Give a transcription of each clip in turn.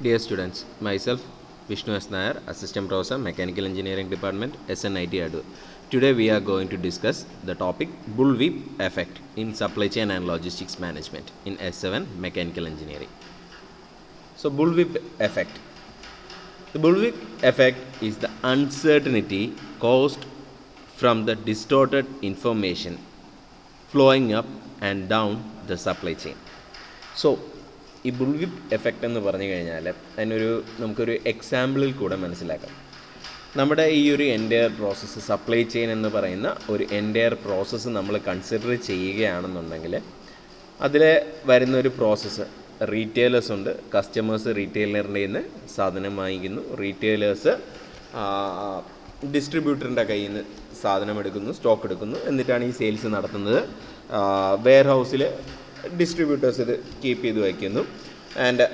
Dear students, myself Vishnu S. Nair, Assistant Professor, Mechanical Engineering Department, SNIT Adur. Today we are going to discuss the topic bullwhip effect in supply chain and logistics management in S7 Mechanical Engineering. So bullwhip effect. The bullwhip effect is the uncertainty caused from the distorted information flowing up and down the supply chain. So ഈ ബുൾവിപ്പ് effect എന്ന് പറഞ്ഞു കഴിഞ്ഞാൽ നമുക്കൊരു എക്സാമ്പിളിൽ കൂടെ മനസ്സിലാക്കാം. നമ്മുടെ ഈ ഒരു എൻറ്റയർ പ്രോസസ്സ് സപ്ലൈ ചെയിൻ എന്ന് പറയുന്ന ഒരു എൻറ്റയർ പ്രോസസ്സ് നമ്മൾ കൺസിഡർ ചെയ്യുകയാണെന്നുണ്ടെങ്കിൽ അതിൽ വരുന്നൊരു പ്രോസസ്സ് റീറ്റെയിലേഴ്സ് ഉണ്ട്. കസ്റ്റമേഴ്സ് റീറ്റെയിലറിൻ്റെ നിന്ന് സാധനം വാങ്ങിക്കുന്നു, റീറ്റെയിലേഴ്സ് ഡിസ്ട്രിബ്യൂട്ടറിൻ്റെ കയ്യിൽ നിന്ന് സാധനം എടുക്കുന്നു, സ്റ്റോക്ക് എടുക്കുന്നു, എന്നിട്ടാണ് ഈ സെയിൽസ് നടത്തുന്നത്. വെയർ ഹൗസിൽ ഡിസ്ട്രിബ്യൂട്ടേഴ്സ് ഇത് കീപ്പ് ചെയ്ത് വയ്ക്കുന്നു. ആൻഡ്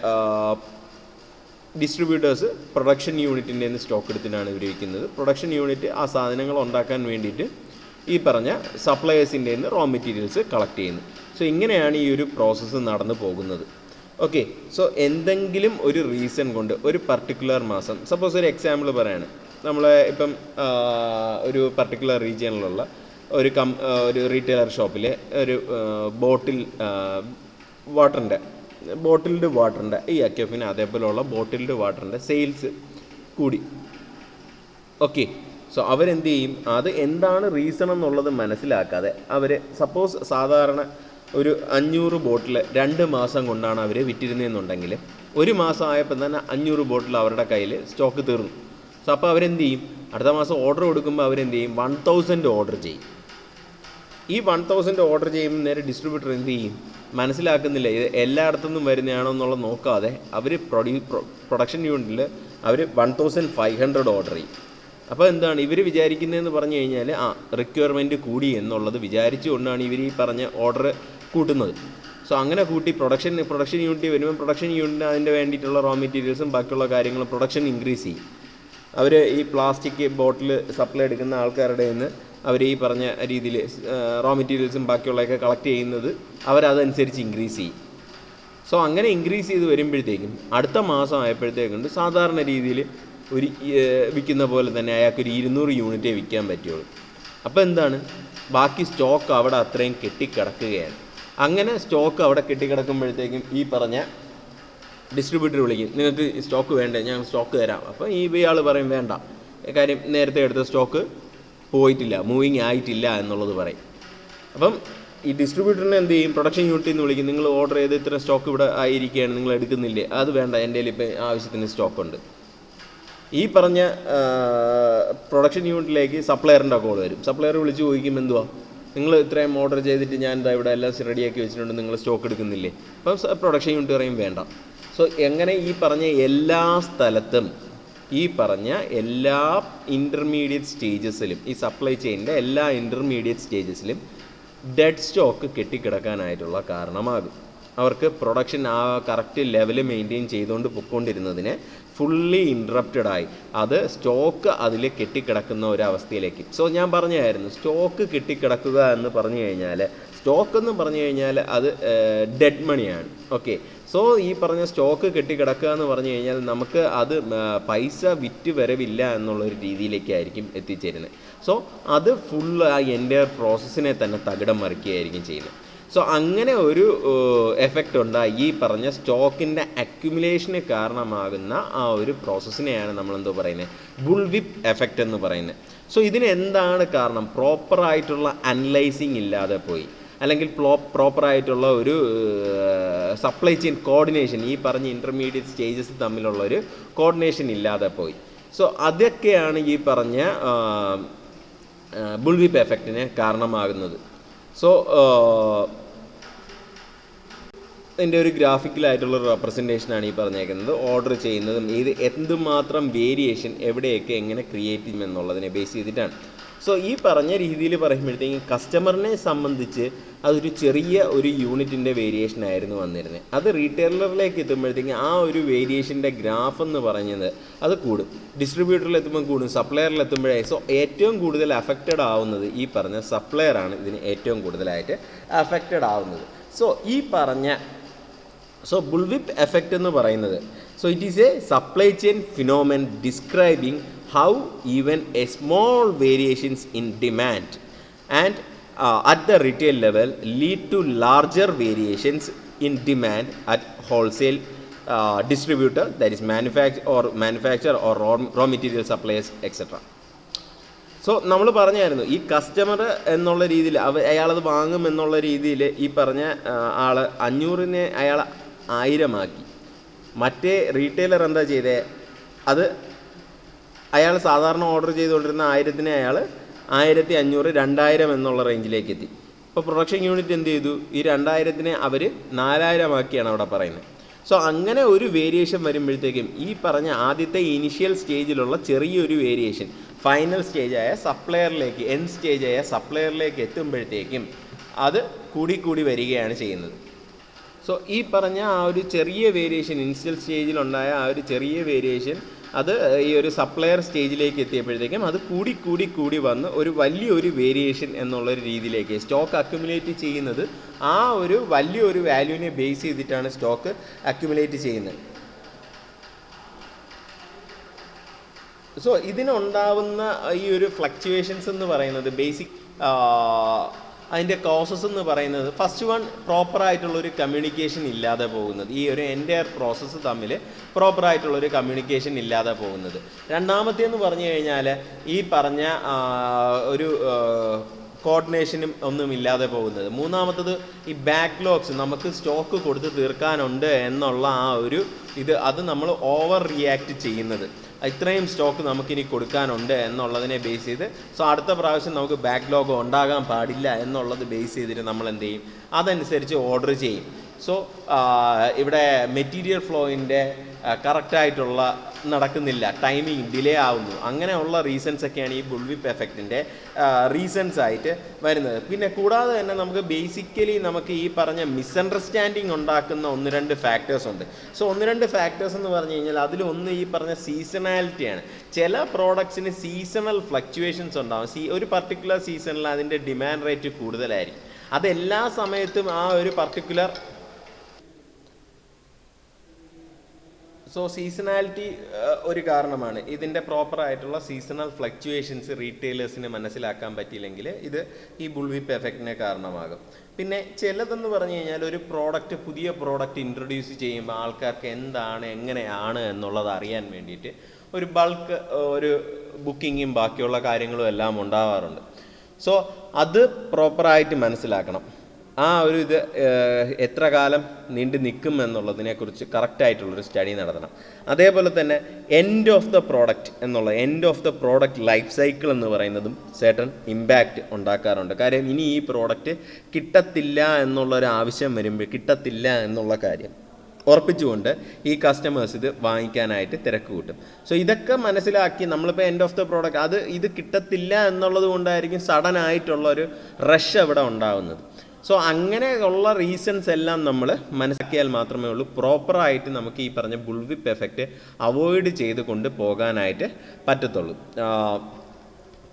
ഡിസ്ട്രിബ്യൂട്ടേഴ്സ് പ്രൊഡക്ഷൻ യൂണിറ്റിൻ്റെ നിന്ന് സ്റ്റോക്ക് എടുത്തിട്ടാണ് ഇവർ വയ്ക്കുന്നത്. പ്രൊഡക്ഷൻ യൂണിറ്റ് ആ സാധനങ്ങൾ ഉണ്ടാക്കാൻ വേണ്ടിയിട്ട് ഈ പറഞ്ഞ സപ്ലയേഴ്സിൻ്റെ നിന്ന് റോ മെറ്റീരിയൽസ് കളക്ട് ചെയ്യുന്നു. സോ ഇങ്ങനെയാണ് ഈ ഒരു പ്രോസസ്സ് നടന്നു പോകുന്നത്. ഓക്കെ, സോ എന്തെങ്കിലും ഒരു റീസൺ കൊണ്ട് ഒരു പർട്ടിക്കുലർ മാസം, സപ്പോസ് ഒരു എക്സാമ്പിൾ പറയാണ്, നമ്മൾ ഇപ്പം ഒരു പർട്ടിക്കുലർ റീജിയനിലുള്ള ഒരു റീറ്റെയിലർ ഷോപ്പിൽ ഒരു ബോട്ടിൽഡ് വാട്ടറിൻ്റെ ഈ അക്വഫിന് അതേപോലെയുള്ള ബോട്ടിൽഡ് വാട്ടറിൻ്റെ സെയിൽസ് കൂടി. ഓക്കെ, സോ അവരെന്ത് ചെയ്യും, അത് എന്താണ് റീസൺ എന്നുള്ളത് മനസ്സിലാക്കാതെ അവർ സപ്പോസ് സാധാരണ ഒരു 500 ബോട്ടിൽ 2 മാസം കൊണ്ടാണ് അവർ വിറ്റിരുന്നതെന്നുണ്ടെങ്കിൽ 1 മാസം ആയപ്പോൾ തന്നെ 500 ബോട്ടിൽ അവരുടെ കയ്യിൽ സ്റ്റോക്ക് തീർന്നു. സോ അപ്പോൾ അവരെന്ത് ചെയ്യും, അടുത്ത മാസം ഓർഡർ കൊടുക്കുമ്പോൾ അവരെന്ത് ചെയ്യും, 1000 ഓർഡർ ചെയ്യും. ഈ 1000 ഓർഡർ ചെയ്യുമ്പോൾ നേരെ ഡിസ്ട്രിബ്യൂട്ടർ എന്ത് ചെയ്യും, മനസ്സിലാക്കുന്നില്ല ഇത് എല്ലായിടത്തുനിന്നും വരുന്നതാണോ എന്നുള്ളത് നോക്കാതെ അവർ പ്രൊഡക്ഷൻ യൂണിറ്റിൽ അവർ 1500 ഓർഡർ ചെയ്യും. അപ്പോൾ എന്താണ് ഇവർ വിചാരിക്കുന്നതെന്ന് പറഞ്ഞു കഴിഞ്ഞാൽ റിക്വയർമെൻറ്റ് കൂടി എന്നുള്ളത് വിചാരിച്ചുകൊണ്ടാണ് ഇവർ ഈ പറഞ്ഞ ഓർഡർ കൂട്ടുന്നത്. സോ അങ്ങനെ കൂട്ടി പ്രൊഡക്ഷൻ യൂണിറ്റ് വരുമ്പോൾ പ്രൊഡക്ഷൻ യൂണിറ്റിന് അതിൻ്റെ വേണ്ടിയിട്ടുള്ള റോ മെറ്റീരിയൽസും ബാക്കിയുള്ള കാര്യങ്ങളും പ്രൊഡക്ഷൻ ഇൻക്രീസ് ചെയ്യും. അവർ ഈ പ്ലാസ്റ്റിക് ബോട്ടിൽ സപ്ലൈ എടുക്കുന്ന ആൾക്കാരുടെ നിന്ന് അവർ ഈ പറഞ്ഞ രീതിയിൽ റോ മെറ്റീരിയൽസും ബാക്കിയുള്ളതൊക്കെ കളക്ട് ചെയ്യുന്നത് അവരതനുസരിച്ച് ഇൻക്രീസ് ചെയ്യും. സോ അങ്ങനെ ഇൻക്രീസ് ചെയ്ത് വരുമ്പോഴത്തേക്കും അടുത്ത മാസം ആയപ്പോഴത്തേക്കുണ്ട് സാധാരണ രീതിയിൽ ഒരു വിൽക്കുന്ന പോലെ തന്നെ അയാൾക്കൊരു 200 യൂണിറ്റേ വിൽക്കാൻ പറ്റുള്ളൂ. അപ്പോൾ എന്താണ്, ബാക്കി സ്റ്റോക്ക് അവിടെ അത്രയും കെട്ടിക്കിടക്കുകയാണ്. അങ്ങനെ സ്റ്റോക്ക് അവിടെ കെട്ടിക്കിടക്കുമ്പോഴത്തേക്കും ഈ പറഞ്ഞ ഡിസ്ട്രിബ്യൂട്ടർ വിളിക്കും, നിങ്ങൾക്ക് സ്റ്റോക്ക് വേണ്ടേ, ഞാൻ സ്റ്റോക്ക് തരാം. അപ്പോൾ ഇയാൾ പറയും വേണ്ട, കാര്യം നേരത്തെ എടുത്ത സ്റ്റോക്ക് പോയിട്ടില്ല, മൂവിങ് ആയിട്ടില്ല എന്നുള്ളത് പറയും. അപ്പം ഈ ഡിസ്ട്രിബ്യൂട്ടറിനെ എന്ത് ചെയ്യും, പ്രൊഡക്ഷൻ യൂണിറ്റിൽ നിന്ന് വിളിക്കും, നിങ്ങൾ ഓർഡർ ചെയ്ത് ഇത്ര സ്റ്റോക്ക് ഇവിടെ ആയിരിക്കുകയാണ്, നിങ്ങൾ എടുക്കുന്നില്ലേ, അത് വേണ്ട, എൻ്റെ കയ്യിൽ ഇപ്പം ആവശ്യത്തിന് സ്റ്റോക്കുണ്ട്. ഈ പറഞ്ഞ പ്രൊഡക്ഷൻ യൂണിറ്റിലേക്ക് സപ്ലയറിൻ്റെ കോൾ വരും. സപ്ലയർ വിളിച്ച് ചോദിക്കും, എന്തുവാ നിങ്ങൾ ഇത്രയും ഓർഡർ ചെയ്തിട്ട് ഞാൻ എന്താ ഇവിടെ എല്ലാം റെഡിയാക്കി വെച്ചിട്ടുണ്ട്, നിങ്ങൾ സ്റ്റോക്ക് എടുക്കുന്നില്ലേ. അപ്പം പ്രൊഡക്ഷൻ യൂണിറ്റ് പറയും വേണ്ട. സോ എങ്ങനെ ഈ പറഞ്ഞ എല്ലാ സ്ഥലത്തും ഈ പറഞ്ഞ എല്ലാ ഇൻ്റർമീഡിയറ്റ് സ്റ്റേജസിലും ഈ സപ്ലൈ ചെയിനിൻ്റെ എല്ലാ ഇൻ്റർമീഡിയറ്റ് സ്റ്റേജസിലും ഡെഡ് സ്റ്റോക്ക് കെട്ടിക്കിടക്കാനായിട്ടുള്ള കാരണമാകും. അവർക്ക് പ്രൊഡക്ഷൻ ആ കറക്റ്റ് ലെവൽ മെയിൻറ്റെയിൻ ചെയ്തുകൊണ്ട് പൊയ്ക്കൊണ്ടിരുന്നതിനെ ഫുള്ളി ഇൻട്രപ്റ്റഡായി അത് സ്റ്റോക്ക് അതിൽ കെട്ടിക്കിടക്കുന്ന ഒരവസ്ഥയിലേക്ക്. സോ ഞാൻ പറഞ്ഞായിരുന്നു, സ്റ്റോക്ക് കെട്ടിക്കിടക്കുക എന്ന് പറഞ്ഞു കഴിഞ്ഞാൽ, സ്റ്റോക്ക് എന്ന് പറഞ്ഞു കഴിഞ്ഞാൽ അത് ഡെഡ് മണിയാണ്. ഓക്കെ, സോ ഈ പറഞ്ഞ സ്റ്റോക്ക് കെട്ടിക്കിടക്കുക എന്ന് പറഞ്ഞു കഴിഞ്ഞാൽ നമുക്ക് അത് പൈസ വിറ്റ് വരവില്ല എന്നുള്ളൊരു രീതിയിലേക്കായിരിക്കും എത്തിച്ചേരുന്നത്. സോ അത് ഫുള്ള് ആ എൻ്റയർ പ്രോസസ്സിനെ തന്നെ തകിടം മറിക്കുകയായിരിക്കും ചെയ്യുന്നത്. സോ അങ്ങനെ ഒരു എഫക്റ്റ് ഉണ്ടായി ഈ പറഞ്ഞ സ്റ്റോക്കിൻ്റെ അക്യുമുലേഷന് കാരണമാകുന്ന ആ ഒരു പ്രോസസ്സിനെയാണ് നമ്മളെന്തോ പറയുന്നത്, ബുൾവിപ്പ് എഫക്റ്റ് എന്ന് പറയുന്നത്. സോ ഇതിന് എന്താണ് കാരണം, പ്രോപ്പറായിട്ടുള്ള അനലൈസിങ് ഇല്ലാതെ പോയി, അല്ലെങ്കിൽ പ്രോപ്പറായിട്ടുള്ള ഒരു സപ്ലൈ ചെയിൻ കോർഡിനേഷൻ, ഈ പറഞ്ഞ ഇൻ്റർമീഡിയറ്റ് സ്റ്റേജസ് തമ്മിലുള്ള ഒരു കോർഡിനേഷൻ ഇല്ലാതെ പോയി. സോ അതൊക്കെയാണ് ഈ പറഞ്ഞ ബുൾവിപ്പ് എഫക്റ്റിന് കാരണമാകുന്നത്. സോ ഇതിൻ്റെ ഒരു ഗ്രാഫിക്കലായിട്ടുള്ളൊരു റെപ്രസെൻറ്റേഷനാണ് ഈ പറഞ്ഞേക്കുന്നത്. ഓർഡർ ചെയ്യുന്നതും ഇത് എന്തുമാത്രം വേരിയേഷൻ എവിടെയൊക്കെ എങ്ങനെ ക്രിയേറ്റ് ചെയ്യുമെന്നുള്ളതിനെ ബേസ് ചെയ്തിട്ടാണ്. സോ ഈ പറഞ്ഞ രീതിയിൽ പറയുമ്പോഴത്തേക്കും കസ്റ്റമറിനെ സംബന്ധിച്ച് അതൊരു ചെറിയ ഒരു യൂണിറ്റിൻ്റെ വേരിയേഷൻ ആയിരുന്നു വന്നിരുന്നത്. അത് റീറ്റെയിലറിലേക്ക് എത്തുമ്പോഴത്തേക്കും ആ ഒരു വേരിയേഷൻ്റെ ഗ്രാഫ് എന്ന് പറഞ്ഞത് അത് കൂടും. ഡിസ്ട്രിബ്യൂട്ടറിൽ എത്തുമ്പോൾ കൂടും, സപ്ലയറിൽ എത്തുമ്പോഴേ. സോ ഏറ്റവും കൂടുതൽ അഫക്റ്റഡ് ആവുന്നത് ഈ പറഞ്ഞ സപ്ലയറാണ് ഇതിന് ഏറ്റവും കൂടുതലായിട്ട് അഫക്റ്റഡ് ആവുന്നത്. സോ ഈ പറഞ്ഞ ബുൾവിപ്പ് എഫക്റ്റ് എന്ന് പറയുന്നത് So it is a supply chain phenomenon describing how even a small variations in demand and at the retail level lead to larger variations in demand at wholesale distributor, that is manufacturer or raw material suppliers, etc. So നമ്മൾ പറഞ്ഞായിരുന്നു ഈ customer എന്നുള്ള രീതിയിൽ അയാളത് വാങ്ങും എന്നുള്ള രീതിയിൽ ഈ പറഞ്ഞ ആൾ 500-നെ അയാൾ 1000 ആക്കി. മറ്റേ റീറ്റെയിലർ എന്താ ചെയ്തേ, അത് അയാൾ സാധാരണ ഓർഡർ ചെയ്തുകൊണ്ടിരുന്ന 1000-നെ അയാൾ 1500, 2000 എന്നുള്ള റേഞ്ചിലേക്ക് എത്തി. ഇപ്പോൾ പ്രൊഡക്ഷൻ യൂണിറ്റ് എന്ത് ചെയ്തു, ഈ 2000-നെ അവർ 4000 ആക്കിയാണ് അവിടെ പറയുന്നത്. സോ അങ്ങനെ ഒരു വേരിയേഷൻ വരുമ്പോഴത്തേക്കും ഈ പറഞ്ഞ ആദ്യത്തെ ഇനിഷ്യൽ സ്റ്റേജിലുള്ള ചെറിയൊരു വേരിയേഷൻ ഫൈനൽ സ്റ്റേജായ സപ്ലയറിലേക്ക്, എൻഡ് സ്റ്റേജായ സപ്ലയറിലേക്ക് എത്തുമ്പോഴത്തേക്കും അത് കൂടി വരികയാണ് ചെയ്യുന്നത്. സോ ഈ പറഞ്ഞ ആ ഒരു ചെറിയ വേരിയേഷൻ, ഇനിഷ്യൽ സ്റ്റേജിലുണ്ടായ ആ ഒരു ചെറിയ വേരിയേഷൻ അത് ഈ ഒരു സപ്ലയർ സ്റ്റേജിലേക്ക് എത്തിയപ്പോഴത്തേക്കും അത് കൂടി വന്ന് ഒരു വലിയൊരു വേരിയേഷൻ എന്നുള്ളൊരു രീതിയിലേക്ക് സ്റ്റോക്ക് അക്യുമുലേറ്റ് ചെയ്യുന്നത് ആ ഒരു വലിയൊരു വാല്യൂവിനെ ബേസ് ചെയ്തിട്ടാണ് സ്റ്റോക്ക് അക്യുമുലേറ്റ് ചെയ്യുന്നത്. സോ ഇതിനുണ്ടാവുന്ന ഈ ഒരു ഫ്ലക്ച്വേഷൻസ് എന്ന് പറയുന്നത് ബേസിക് അതിൻ്റെ കോസസ് എന്ന് പറയുന്നത്, ഫസ്റ്റ് വൺ പ്രോപ്പറായിട്ടുള്ളൊരു കമ്മ്യൂണിക്കേഷൻ ഇല്ലാതെ പോകുന്നത്, ഈ ഒരു എൻ്റയർ പ്രോസസ്സ് തമ്മിൽ പ്രോപ്പറായിട്ടുള്ളൊരു കമ്മ്യൂണിക്കേഷൻ ഇല്ലാതെ പോകുന്നത്. രണ്ടാമത്തേന്ന് പറഞ്ഞു കഴിഞ്ഞാൽ ഈ പറഞ്ഞ ഒരു കോർഡിനേഷനും ഒന്നും ഇല്ലാതെ പോകുന്നത്. മൂന്നാമത്തത് ഈ ബാക്ക്ലോഗ്സ്, നമുക്ക് സ്റ്റോക്ക് കൊടുത്ത് തീർക്കാനുണ്ട് എന്നുള്ള ആ ഒരു അത് നമ്മൾ ഓവർ റിയാക്ട് ചെയ്യുന്നത്, ഇത്രയും സ്റ്റോക്ക് നമുക്കിനി കൊടുക്കാനുണ്ട് എന്നുള്ളതിനെ ബേസ് ചെയ്ത്, സോ അടുത്ത പ്രാവശ്യം നമുക്ക് ബാക്ക്ലോഗ് ഉണ്ടാകാൻ പാടില്ല എന്നുള്ളത് ബേസ് ചെയ്തിട്ട് നമ്മൾ എന്ത് ചെയ്യും, അതനുസരിച്ച് ഓർഡർ ചെയ്യും. സോ ഇവിടെ മെറ്റീരിയൽ ഫ്ലോയിൻ്റെ കറക്റ്റായിട്ടുള്ള നടക്കുന്നില്ല, ടൈമിങ് ഡിലേ ആവുന്നു, അങ്ങനെയുള്ള റീസൺസൊക്കെയാണ് ഈ ബുൾവിപ്പ് എഫക്റ്റിൻ്റെ റീസൺസ് ആയിട്ട് വരുന്നത്. പിന്നെ കൂടാതെ തന്നെ നമുക്ക് ബേസിക്കലി നമുക്ക് ഈ പറഞ്ഞ മിസ്അണ്ടർസ്റ്റാൻഡിങ് ഉണ്ടാക്കുന്ന 1-2 ഫാക്ടേഴ്സ് ഉണ്ട്. സോ 1-2 ഫാക്ടേഴ്സ് എന്ന് പറഞ്ഞു കഴിഞ്ഞാൽ അതിലൊന്ന് ഈ പറഞ്ഞ സീസണാലിറ്റിയാണ്. ചില പ്രോഡക്ട്സിന് സീസണൽ ഫ്ലക്ച്വേഷൻസ് ഉണ്ടാകും. ഒരു പർട്ടിക്കുലർ സീസണിൽ അതിൻ്റെ ഡിമാൻഡ് റേറ്റ് കൂടുതലായിരിക്കും. അതെല്ലാ സമയത്തും ആ ഒരു പർട്ടിക്കുലർ സോ സീസണാലിറ്റി ഒരു കാരണമാണ്. ഇതിൻ്റെ പ്രോപ്പറായിട്ടുള്ള സീസണൽ ഫ്ലക്ച്വേഷൻസ് റീറ്റെയിലേഴ്സിന് മനസ്സിലാക്കാൻ പറ്റിയില്ലെങ്കിൽ ഇത് ഈ ബുൾവിപ്പ് എഫക്റ്റിന് കാരണമാകും. പിന്നെ ചിലതെന്ന് പറഞ്ഞു കഴിഞ്ഞാൽ ഒരു പുതിയ പ്രോഡക്റ്റ് ഇൻട്രൊഡ്യൂസ് ചെയ്യുമ്പോൾ ആൾക്കാർക്ക് എന്താണ്, എങ്ങനെയാണ് എന്നുള്ളത് അറിയാൻ വേണ്ടിയിട്ട് ഒരു ബൾക്ക് ഒരു ബുക്കിങ്ങും ബാക്കിയുള്ള കാര്യങ്ങളും എല്ലാം ഉണ്ടാവാറുണ്ട്. സോ അത് പ്രോപ്പറായിട്ട് മനസ്സിലാക്കണം. ആ ഒരു എത്ര കാലം നീണ്ടു നിൽക്കും എന്നുള്ളതിനെക്കുറിച്ച് കറക്റ്റായിട്ടുള്ളൊരു സ്റ്റഡി നടത്തണം. അതേപോലെ തന്നെ end of the product life cycle എന്ന് പറയുന്നതും സേർട്ടൺ ഇമ്പാക്റ്റ് ഉണ്ടാക്കാറുണ്ട്. കാര്യം ഇനി ഈ പ്രോഡക്റ്റ് കിട്ടത്തില്ല എന്നുള്ളൊരു ആവശ്യം വരുമ്പോൾ കിട്ടത്തില്ല എന്നുള്ള കാര്യം ഉറപ്പിച്ചുകൊണ്ട് ഈ കസ്റ്റമേഴ്സ് ഇത് വാങ്ങിക്കാനായിട്ട് തിരക്ക് കൂട്ടും. സോ ഇതൊക്കെ മനസ്സിലാക്കി നമ്മളിപ്പോൾ എൻഡ് ഓഫ് ദ പ്രോഡക്റ്റ് ഇത് കിട്ടത്തില്ല എന്നുള്ളത് കൊണ്ടായിരിക്കും സഡൻ ആയിട്ടുള്ളൊരു റഷ് അവിടെ ഉണ്ടാകുന്നത്. സോ അങ്ങനെയുള്ള റീസൺസ് എല്ലാം നമ്മൾ മനസ്സിലാക്കിയാൽ മാത്രമേ ഉള്ളൂ പ്രോപ്പറായിട്ട് നമുക്ക് ഈ പറഞ്ഞ ബുൾവിപ്പ് എഫക്റ്റ് അവോയ്ഡ് ചെയ്ത് കൊണ്ട് പോകാനായിട്ട് പറ്റത്തുള്ളൂ.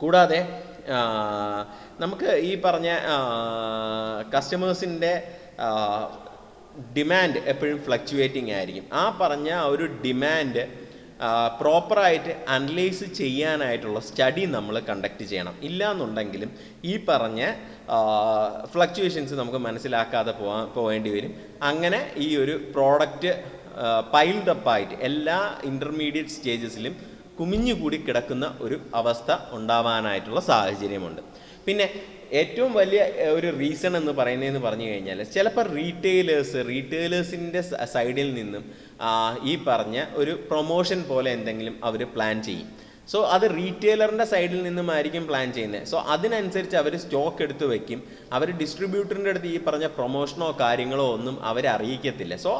കൂടാതെ നമുക്ക് ഈ പറഞ്ഞ കസ്റ്റമേഴ്സിൻ്റെ ഡിമാൻഡ് എപ്പോഴും ഫ്ലക്ച്വേറ്റിംഗ് ആയിരിക്കും. ആ പറഞ്ഞ ഒരു ഡിമാൻഡ് പ്രോപ്പറായിട്ട് അനലൈസ് ചെയ്യാനായിട്ടുള്ള സ്റ്റഡി നമ്മൾ കണ്ടക്ട് ചെയ്യണം. ഇല്ലയെന്നുണ്ടെങ്കിലും ഈ പറഞ്ഞ ഫ്ലക്ച്വേഷൻസ് നമുക്ക് മനസ്സിലാക്കാതെ പോവേണ്ടി വരും. അങ്ങനെ ഈ ഒരു പ്രോഡക്റ്റ് പൈൽഡ് അപ്പായിട്ട് എല്ലാ ഇൻ്റർമീഡിയറ്റ് സ്റ്റേജസിലും കുമിഞ്ഞുകൂടി കിടക്കുന്ന ഒരു അവസ്ഥ ഉണ്ടാവാനായിട്ടുള്ള സാഹചര്യമുണ്ട്. പിന്നെ ഏറ്റവും വലിയ ഒരു റീസൺ എന്ന് പറയുന്നതെന്ന് പറഞ്ഞു കഴിഞ്ഞാൽ ചിലപ്പോൾ റീറ്റെയിലേഴ്സിൻ്റെ സൈഡിൽ നിന്നും ഈ പറഞ്ഞ ഒരു പ്രൊമോഷൻ പോലെ എന്തെങ്കിലും അവർ പ്ലാൻ ചെയ്യും. സോ അത് റീറ്റെയിലറിൻ്റെ സൈഡിൽ നിന്നുമായിരിക്കും പ്ലാൻ ചെയ്യുന്നത്. സോ അതിനനുസരിച്ച് അവർ സ്റ്റോക്ക് എടുത്ത് വയ്ക്കും. അവർ ഡിസ്ട്രിബ്യൂട്ടറിൻ്റെ അടുത്ത് ഈ പറഞ്ഞ പ്രൊമോഷനോ കാര്യങ്ങളോ ഒന്നും അവരെ അറിയിക്കത്തില്ല. സോ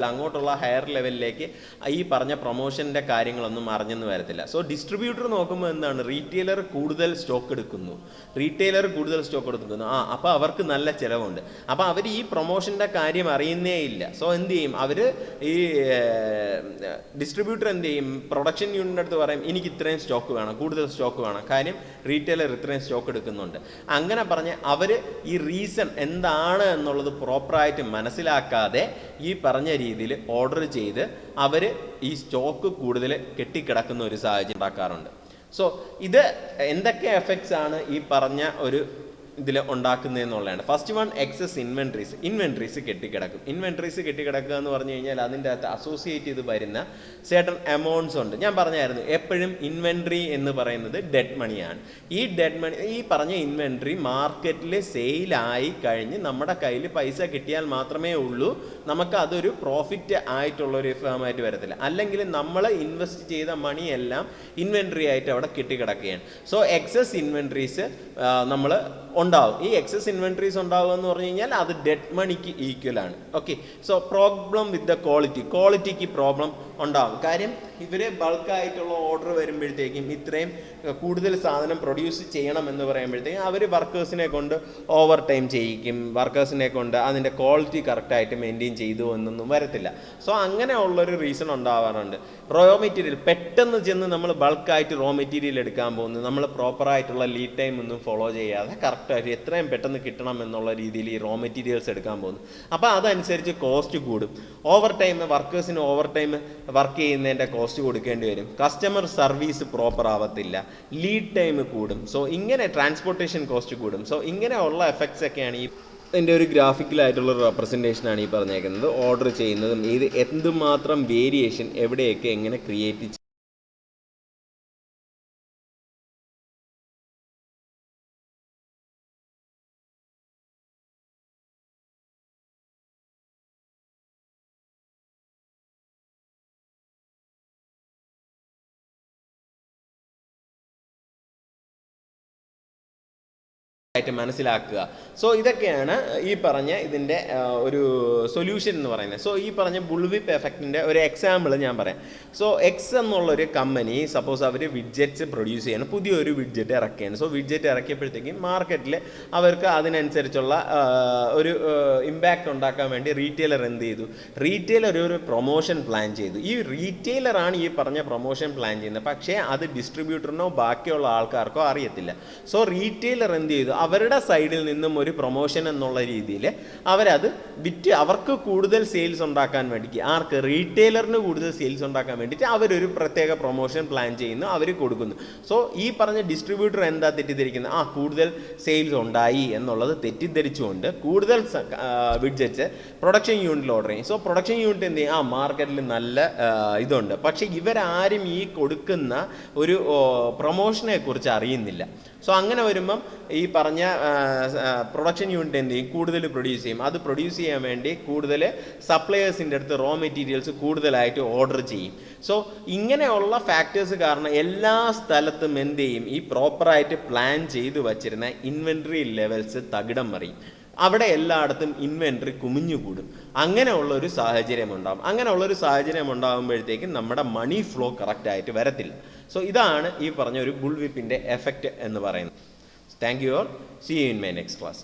അങ്ങോട്ടുള്ള ഹയർ ലെവലിലേക്ക് ഈ പറഞ്ഞ പ്രൊമോഷൻ്റെ കാര്യങ്ങളൊന്നും അറിഞ്ഞെന്ന് വരത്തില്ല. സോ ഡിസ്ട്രിബ്യൂട്ടർ നോക്കുമ്പോൾ എന്താണ്, റീറ്റെയിലർ കൂടുതൽ സ്റ്റോക്ക് എടുക്കുന്നു, അപ്പോൾ അവർക്ക് നല്ല ചിലവുണ്ട്. അപ്പോൾ അവർ ഈ പ്രൊമോഷൻ്റെ കാര്യം അറിയുന്നേ ഇല്ല. സോ എന്ത് ചെയ്യും, അവർ ഈ ഡിസ്ട്രിബ്യൂട്ടർ എന്ത് ചെയ്യും, പ്രൊഡക്ഷൻ യൂണിറ്റിൻ്റെ അടുത്ത് പറയും എനിക്ക് എനിക്ക് ഇത്രയും സ്റ്റോക്ക് വേണം, കൂടുതൽ സ്റ്റോക്ക് വേണം, കാര്യം റീറ്റെയിലർ ഇത്രയും സ്റ്റോക്ക് എടുക്കുന്നുണ്ട്. അങ്ങനെ പറഞ്ഞ് അവർ ഈ റീസൺ എന്താണ് എന്നുള്ളത് പ്രോപ്പറായിട്ട് മനസ്സിലാക്കാതെ ഈ പറഞ്ഞ രീതിയിൽ ഓർഡർ ചെയ്ത് അവർ ഈ സ്റ്റോക്ക് കൂടുതൽ കെട്ടിക്കിടക്കുന്ന ഒരു സാഹചര്യം ഉണ്ടാക്കാറുണ്ട്. സോ ഇത് എന്തൊക്കെ എഫക്ട്സ് ആണ് ഈ പറഞ്ഞ ഒരു ഇതിൽ ഉണ്ടാക്കുന്നതെന്നുള്ളതാണ്. ഫസ്റ്റ് വൺ, എക്സസ് ഇൻവെൻട്രീസ് കെട്ടിക്കിടക്കും. ഇൻവെൻട്രീസ് കെട്ടിക്കിടക്കുക എന്ന് പറഞ്ഞു കഴിഞ്ഞാൽ അതിൻ്റെ അകത്ത് അസോസിയേറ്റ് ചെയ്ത് വരുന്ന certain എമൗണ്ട്സ് ഉണ്ട്. ഞാൻ പറഞ്ഞായിരുന്നു എപ്പോഴും ഇൻവെൻട്രി എന്ന് പറയുന്നത് ഡെഡ് മണിയാണ്. ഈ ഡെഡ് മണി, ഈ പറഞ്ഞ ഇൻവെൻട്രി മാർക്കറ്റിൽ സെയിലായി കഴിഞ്ഞ് നമ്മുടെ കയ്യിൽ പൈസ കിട്ടിയാൽ മാത്രമേ ഉള്ളൂ നമുക്ക് അതൊരു പ്രോഫിറ്റ് ആയിട്ടുള്ളൊരു ഫേമായിട്ട് വരത്തില്ല. അല്ലെങ്കിൽ നമ്മൾ ഇൻവെസ്റ്റ് ചെയ്ത മണിയെല്ലാം ഇൻവെൻട്രി ആയിട്ട് അവിടെ കെട്ടിക്കിടക്കുകയാണ്. സോ എക്സസ് ഇൻവെൻട്രീസ് നമ്മൾ ഉണ്ടാവും. ഈ എക്സസ് ഇൻവെൻട്രീസ് ഉണ്ടാവുക എന്ന് പറഞ്ഞു കഴിഞ്ഞാൽ അത് ഡെഡ് മണിക്ക് ഈക്വലാണ്. Okay, so problem with the ക്വാളിറ്റിക്ക് പ്രോബ്ലം ഉണ്ടാവും. കാര്യം ഇവർ ബൾക്കായിട്ടുള്ള ഓർഡർ വരുമ്പോഴത്തേക്കും ഇത്രയും കൂടുതൽ സാധനം പ്രൊഡ്യൂസ് ചെയ്യണം എന്ന് പറയുമ്പോഴത്തേക്കും അവർ വർക്കേഴ്സിനെ കൊണ്ട് ഓവർ ടൈം ചെയ്യിക്കും, വർക്കേഴ്സിനെ കൊണ്ട് അതിൻ്റെ ക്വാളിറ്റി കറക്റ്റായിട്ട് മെയിൻറ്റെയിൻ ചെയ്തു എന്നൊന്നും വരത്തില്ല. സോ അങ്ങനെയുള്ളൊരു റീസൺ ഉണ്ടാവാറുണ്ട്. റോ മെറ്റീരിയൽ പെട്ടെന്ന് ചെന്ന് നമ്മൾ ബൾക്കായിട്ട് റോ മെറ്റീരിയൽ എടുക്കാൻ പോകുന്നു, നമ്മൾ പ്രോപ്പറായിട്ടുള്ള ലീഡ് ടൈം ഒന്നും ഫോളോ ചെയ്യാതെ കറക്റ്റായിട്ട് എത്രയും പെട്ടെന്ന് കിട്ടണം എന്നുള്ള രീതിയിൽ ഈ റോ മെറ്റീരിയൽസ് എടുക്കാൻ പോകുന്നു. അപ്പോൾ അതനുസരിച്ച് കോസ്റ്റ് കൂടും. ഓവർ ടൈം, വർക്കേഴ്സിന് ഓവർ ടൈം വർക്ക് ചെയ്യുന്നതിൻ്റെ കോസ്റ്റ് കൊടുക്കേണ്ടി വരും. കസ്റ്റമർ സർവീസ് പ്രോപ്പർ ആവത്തില്ല, ലീഡ് ടൈം കൂടും. സോ ഇങ്ങനെ ട്രാൻസ്പോർട്ടേഷൻ കോസ്റ്റ് കൂടും. സോ ഇങ്ങനെയുള്ള എഫക്ട്സ് ഒക്കെയാണ് ഈ എൻ്റെ ഒരു ഗ്രാഫിക്കലായിട്ടുള്ള റെപ്രസെൻറ്റേഷനാണ് ഈ പറഞ്ഞേക്കുന്നത്. ഓർഡർ ചെയ്യുന്നതും ഇത് എന്തുമാത്രം വേരിയേഷൻ എവിടെയൊക്കെ എങ്ങനെ ക്രിയേറ്റ് ആയിട്ട് മനസ്സിലാക്കുക. സോ ഇതൊക്കെയാണ് ഈ പറഞ്ഞ ഇതിൻ്റെ ഒരു സൊല്യൂഷൻ എന്ന് പറയുന്നത്. സോ ഈ പറഞ്ഞ ബുൾവിപ്പ് എഫക്റ്റിൻ്റെ ഒരു എക്സാമ്പിൾ ഞാൻ പറയാം. സോ എക്സ് എന്നുള്ളൊരു കമ്പനി സപ്പോസ് അവർ വിഡ്ജറ്റ്സ് പ്രൊഡ്യൂസ് ചെയ്യണം, പുതിയൊരു വിഡ്ജറ്റ് ഇറക്കുകയാണ്. സോ വിഡ്ജറ്റ് ഇറക്കിയപ്പോഴത്തേക്കും മാർക്കറ്റിൽ അവർക്ക് അതിനനുസരിച്ചുള്ള ഒരു ഇമ്പാക്റ്റ് ഉണ്ടാക്കാൻ വേണ്ടി റീറ്റെയിലർ എന്ത് ചെയ്തു? റീറ്റെയിലർ ഒരു പ്രൊമോഷൻ പ്ലാൻ ചെയ്തു. ഈ റീറ്റെയിലറാണ് ഈ പറഞ്ഞ പ്രൊമോഷൻ പ്ലാൻ ചെയ്യുന്നത്, പക്ഷേ അത് ഡിസ്ട്രിബ്യൂട്ടറിനോ ബാക്കിയുള്ള ആൾക്കാർക്കോ അറിയത്തില്ല. സോ റീറ്റെയിലർ എന്ത് ചെയ്തു? അവരുടെ സൈഡിൽ നിന്നും ഒരു പ്രൊമോഷൻ എന്നുള്ള രീതിയിൽ അവരത് വിറ്റ് അവർക്ക് കൂടുതൽ സെയിൽസ് ഉണ്ടാക്കാൻ വേണ്ടിയിട്ട്, ആർക്ക്? റീറ്റെയിലറിന് കൂടുതൽ സെയിൽസ് ഉണ്ടാക്കാൻ വേണ്ടിയിട്ട് അവരൊരു പ്രത്യേക പ്രൊമോഷൻ പ്ലാൻ ചെയ്യുന്നു, അവർ കൊടുക്കുന്നു. സോ ഈ പറഞ്ഞ ഡിസ്ട്രിബ്യൂട്ടർ എന്താ തെറ്റിദ്ധരിക്കുന്നത്? കൂടുതൽ സെയിൽസ് ഉണ്ടായി എന്നുള്ളത് തെറ്റിദ്ധരിച്ചുകൊണ്ട് കൂടുതൽ വിഡ്ജറ്റ്സ് പ്രൊഡക്ഷൻ യൂണിറ്റിൽ ഓർഡർ ചെയ്യും. സോ പ്രൊഡക്ഷൻ യൂണിറ്റ് എന്ത് ചെയ്യും? മാർക്കറ്റിൽ നല്ല ഇതുണ്ട്, പക്ഷേ ഇവരാരും ഈ കൊടുക്കുന്ന ഒരു പ്രൊമോഷനെ കുറിച്ച് അറിയുന്നില്ല. സോ അങ്ങനെ വരുമ്പം ഈ പറഞ്ഞ പ്രൊഡക്ഷൻ യൂണിറ്റ് എന്ത് ചെയ്യും? കൂടുതൽ പ്രൊഡ്യൂസ് ചെയ്യും. അത് പ്രൊഡ്യൂസ് ചെയ്യാൻ വേണ്ടി കൂടുതൽ സപ്ലയേഴ്സിൻ്റെ അടുത്ത് റോ മെറ്റീരിയൽസ് കൂടുതലായിട്ട് ഓർഡർ ചെയ്യും. സോ ഇങ്ങനെയുള്ള ഫാക്ടേഴ്സ് കാരണം എല്ലാ സ്ഥലത്തും എന്ത് ചെയ്യും? ഈ പ്രോപ്പറായിട്ട് പ്ലാൻ ചെയ്ത് വച്ചിരുന്ന ഇൻവെൻട്രി ലെവൽസ് തകിടം മറിയും. അവിടെ എല്ലായിടത്തും ഇൻവെൻട്രി കുമിഞ്ഞുകൂടും. അങ്ങനെയുള്ളൊരു സാഹചര്യം ഉണ്ടാകും. അങ്ങനെയുള്ളൊരു സാഹചര്യം ഉണ്ടാകുമ്പോഴത്തേക്കും നമ്മുടെ മണി ഫ്ലോ കറക്റ്റായിട്ട് വരത്തില്ല. സോ ഇതാണ് ഈ പറഞ്ഞ ഒരു ബുൾവിപ്പിൻ്റെ എഫക്റ്റ് എന്ന് പറയുന്നത്. Thank you all. See you in my next class.